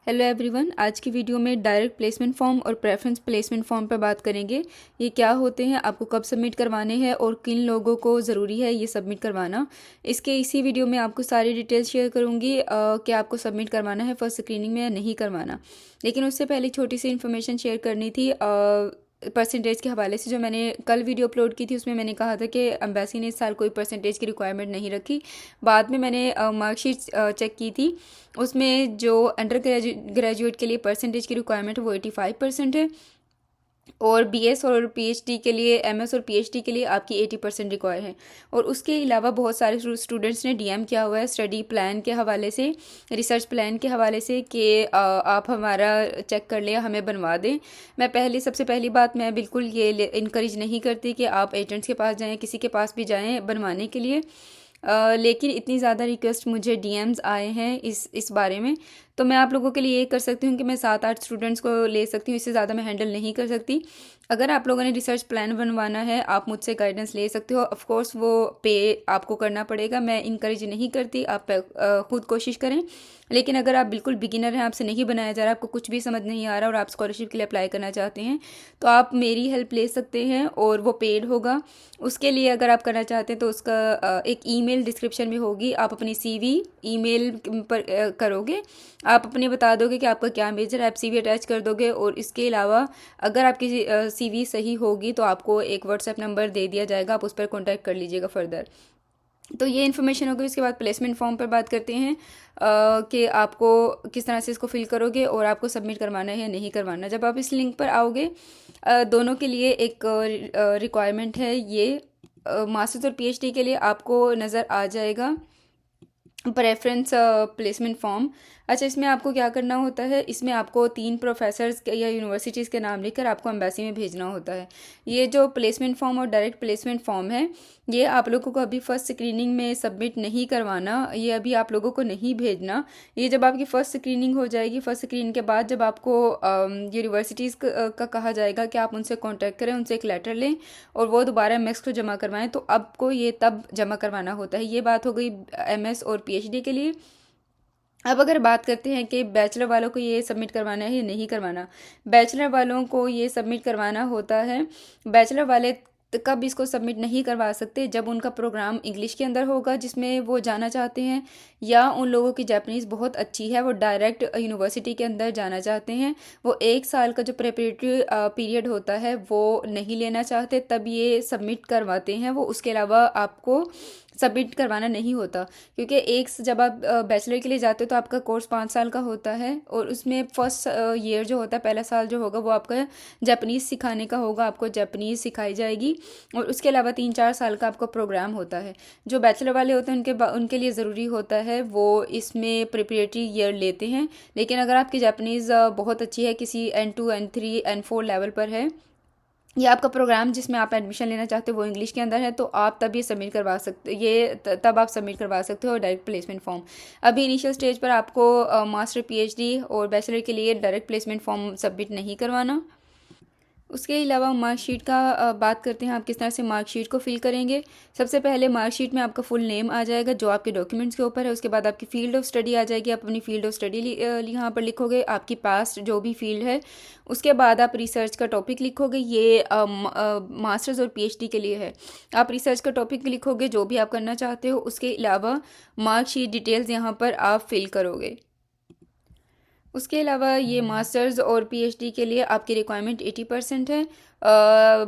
Hello everyone, आज की video में डायरेक्ट प्लेसमेंट फॉर्म और प्रेफरेंस प्लेसमेंट फॉर्म पर बात करेंगे। ये क्या होते हैं, आपको कब सबमिट करवाने हैं और किन लोगों को ज़रूरी है ये सबमिट करवाना। इसी वीडियो में आपको सारी डिटेल्स शेयर करूँगी कि आपको सबमिट करवाना है फर्स्ट स्क्रीनिंग में या नहीं करवाना। लेकिन उससे पहले छोटी सी इन्फॉर्मेशन शेयर करनी थी परसेंटेज के हवाले से। जो मैंने कल वीडियो अपलोड की थी उसमें मैंने कहा था कि एम्बेसी ने इस साल कोई परसेंटेज की रिक्वायरमेंट नहीं रखी। बाद में मैंने मार्कशीट चेक की थी, उसमें जो अंडर ग्रेजुएट के लिए परसेंटेज की रिक्वायरमेंट है वो 85% है, और बीएस और पीएचडी के लिए, एमएस और पीएचडी के लिए आपकी 80% रिक्वायर है। और उसके अलावा बहुत सारे स्टूडेंट्स ने डीएम किया हुआ है स्टडी प्लान के हवाले से, रिसर्च प्लान के हवाले से कि आप हमारा चेक कर लें, हमें बनवा दें। सबसे पहली बात, मैं बिल्कुल ये इनकरेज नहीं करती कि आप एजेंट्स के पास जाएँ, किसी के पास भी जाएँ बनवाने के लिए। लेकिन इतनी ज़्यादा रिक्वेस्ट मुझे डीएम्स आए हैं इस बारे में, तो मैं आप लोगों के लिए ये कर सकती हूँ कि मैं 7-8 स्टूडेंट्स को ले सकती हूँ, इससे ज़्यादा मैं हैंडल नहीं कर सकती। अगर आप लोगों ने रिसर्च प्लान बनवाना है, आप मुझसे गाइडेंस ले सकते हो। ऑफ कोर्स वो पे आपको करना पड़ेगा, मैं इनकरेज नहीं करती, आप खुद कोशिश करें। लेकिन अगर आप बिल्कुल बिगिनर हैं, आपसे नहीं बनाया जा रहा, आपको कुछ भी समझ नहीं आ रहा और आप स्कॉलरशिप के लिए अप्लाई करना चाहते हैं, तो आप मेरी हेल्प ले सकते हैं और वो पेड होगा। उसके लिए अगर आप करना चाहते हैं तो उसका एक ईमेल डिस्क्रिप्शन में होगी, आप अपनी सीवी ईमेल पर करोगे, आप अपने बता दोगे कि आपका क्या मेजर है, आप सीवी अटैच कर दोगे। और इसके अलावा अगर आपकी सीवी सही होगी तो आपको एक व्हाट्सएप नंबर दे दिया जाएगा, आप उस पर कॉन्टैक्ट कर लीजिएगा फर्दर। तो ये इन्फॉर्मेशन होगी। उसके बाद प्लेसमेंट फॉर्म पर बात करते हैं कि आपको किस तरह से इसको फिल करोगे और आपको सबमिट करवाना है या नहीं करवाना। जब आप इस लिंक पर आओगे, दोनों के लिए एक रिक्वायरमेंट है। ये मास्टर्स और पीएचडी के लिए आपको नज़र आ जाएगा प्रेफरेंस प्लेसमेंट फॉर्म। अच्छा, इसमें आपको क्या करना होता है, इसमें आपको 3 प्रोफेसर्स या यूनिवर्सिटीज़ के नाम लिखकर आपको एम्बेसी में भेजना होता है। ये जो प्लेसमेंट फॉर्म और डायरेक्ट प्लेसमेंट फॉर्म है, ये आप लोगों को अभी फर्स्ट स्क्रीनिंग में सबमिट नहीं करवाना, ये अभी आप लोगों को नहीं भेजना। ये जब आपकी फ़र्स्ट स्क्रीनिंग हो जाएगी, फर्स्ट स्क्रीनिंग के बाद जब आपको यूनिवर्सिटीज़ का कहा जाएगा कि आप उनसे कॉन्टैक्ट करें, उनसे एक लेटर लें और वो दोबारा एमएस को जमा करवाएं, तो आपको ये तब जमा करवाना होता है। ये बात हो गई एमएस और पीएचडी के लिए। अब अगर बात करते हैं कि बैचलर वालों को ये सबमिट करवाना है या नहीं करवाना। बैचलर वालों को ये सबमिट करवाना होता है। बैचलर वाले कब इसको सबमिट नहीं करवा सकते, जब उनका प्रोग्राम इंग्लिश के अंदर होगा जिसमें वो जाना चाहते हैं, या उन लोगों की जापानीज़ बहुत अच्छी है, वो डायरेक्ट यूनिवर्सिटी के अंदर जाना चाहते हैं, वो 1 साल का जो प्रेपरेटरी पीरियड होता है वो नहीं लेना चाहते, तब ये सबमिट करवाते हैं वो। उसके अलावा आपको सबमिट करवाना नहीं होता, क्योंकि जब आप बैचलर के लिए जाते हो तो आपका कोर्स 5 साल का होता है, और उसमें फर्स्ट ईयर जो होता है, पहला साल जो होगा वो आपका जापानीज़ सिखाने का होगा, आपको जापानीज़ सिखाई जाएगी। और उसके अलावा 3-4 साल का आपका प्रोग्राम होता है। जो बैचलर वाले होते हैं उनके लिए ज़रूरी होता है वो इसमें प्रिपरेटरी ईयर लेते हैं। लेकिन अगर आपकी जापानीज़ बहुत अच्छी है, किसी N2 N3 N4 लेवल पर है, या आपका प्रोग्राम जिसमें आप एडमिशन लेना चाहते हो वो इंग्लिश के अंदर है, तो आप तब ये सबमिट करवा सकते, तब आप सबमिट करवा सकते हो डायरेक्ट प्लेसमेंट फॉर्म। अभी इनिशियल स्टेज पर आपको मास्टर पीएचडी और बैचलर के लिए डायरेक्ट प्लेसमेंट फॉर्म सबमिट नहीं करवाना। उसके अलावा मार्कशीट का बात करते हैं, आप किस तरह से मार्कशीट को फिल करेंगे। सबसे पहले मार्कशीट में आपका फुल नेम आ जाएगा जो आपके डॉक्यूमेंट्स के ऊपर है। उसके बाद आपकी फील्ड ऑफ स्टडी आ जाएगी, आप अपनी फील्ड ऑफ स्टडी यहाँ पर लिखोगे, आपकी पास्ट जो भी फील्ड है। उसके बाद आप रिसर्च का टॉपिक लिखोगे, ये मास्टर्स और पीएचडी के लिए है। आप रिसर्च का टॉपिक लिखोगे जो भी आप करना चाहते हो। उसके अलावा मार्कशीट डिटेल्स यहाँ पर आप फिल करोगे। उसके अलावा ये मास्टर्स और पीएचडी के लिए आपकी रिक्वायरमेंट 80% है।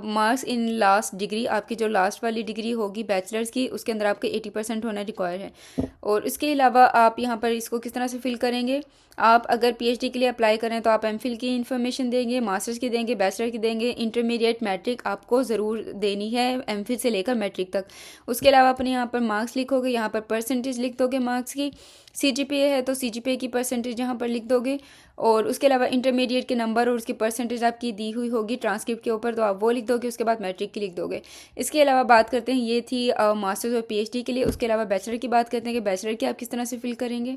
मार्क्स इन लास्ट डिग्री, आपकी जो लास्ट वाली डिग्री होगी बैचलर्स की, उसके अंदर आपके 80% होना रिक्वायर है। और इसके अलावा आप यहाँ पर इसको किस तरह से फिल करेंगे, आप अगर पीएचडी के लिए अप्लाई करें तो आप एमफिल की इन्फॉर्मेशन देंगे, मास्टर्स की देंगे, बैचलर की देंगे, इंटरमीडिएट मैट्रिक आपको ज़रूर देनी है, एमफिल से लेकर मैट्रिक तक। उसके अलावा अपने यहाँ पर मार्क्स लिखोगे, यहाँ पर परसेंटेज लिख दोगे मार्क्स की। सीजीपीए है तो सीजीपीए की परसेंटेज यहाँ पर लिख दोगे। और उसके अलावा इंटरमीडिएट के नंबर और उसकी परसेंटेज आपकी दी हुई होगी ट्रांसक्रिप्ट के ऊपर, तो आप वो लिख दोगे। उसके बाद मैट्रिक की लिख दोगे। इसके अलावा बात करते हैं, ये थी मास्टर्स और पीएचडी के लिए। उसके अलावा बैचलर की बात करते हैं कि बैचलर की आप किस तरह से फिल करेंगे।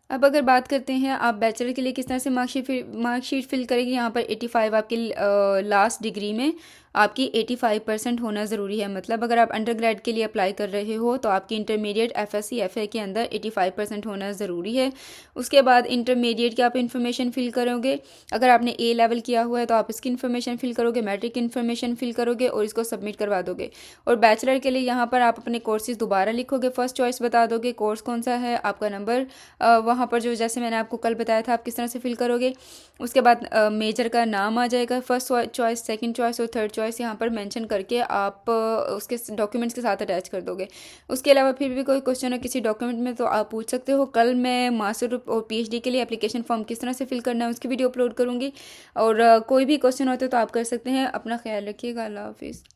अब अगर बात करते हैं आप बैचलर के लिए किस तरह से मार्कशीट फिल करेंगे, यहाँ पर 85 आपकी लास्ट डिग्री में आपकी 85% होना ज़रूरी है। मतलब अगर आप अंडर ग्रेड के लिए अप्लाई कर रहे हो तो आपकी इंटरमीडिएट FSC FA के अंदर 85% होना ज़रूरी है। उसके बाद इंटरमीडिएट की आप इन्फॉर्मेशन फिल करोगे। अगर आपने A लेवल किया हुआ है तो आप इसकी इन्फॉर्मेशन फिल करोगे, मैट्रिक इन्फॉर्मेशन फिल करोगे और इसको सबमिट करवा दोगे। और बैचलर के लिए यहाँ पर आप अपने कोर्सेज दोबारा लिखोगे, फर्स्ट चॉइस बता दोगे कोर्स कौन सा है, आपका नंबर वहाँ पर जो जैसे मैंने आपको कल बताया था आप किस तरह से फिल करोगे। उसके बाद मेजर का नाम आ जाएगा, फर्स्ट चॉइस, सेकंड चॉइस और थर्ड चॉइस यहाँ पर मेंशन करके आप उसके डॉक्यूमेंट्स के साथ अटैच कर दोगे। उसके अलावा फिर भी कोई क्वेश्चन है किसी डॉक्यूमेंट में तो आप पूछ सकते हो। कल मैं मास्टर और PhD के लिए एप्लीकेशन फॉर्म किस तरह से फिल करना है उसकी वीडियो अपलोड करूँगी। और कोई भी क्वेश्चन होते तो आप कर सकते हैं। अपना ख्याल रखिएगा। अल्लाह हाफिज़।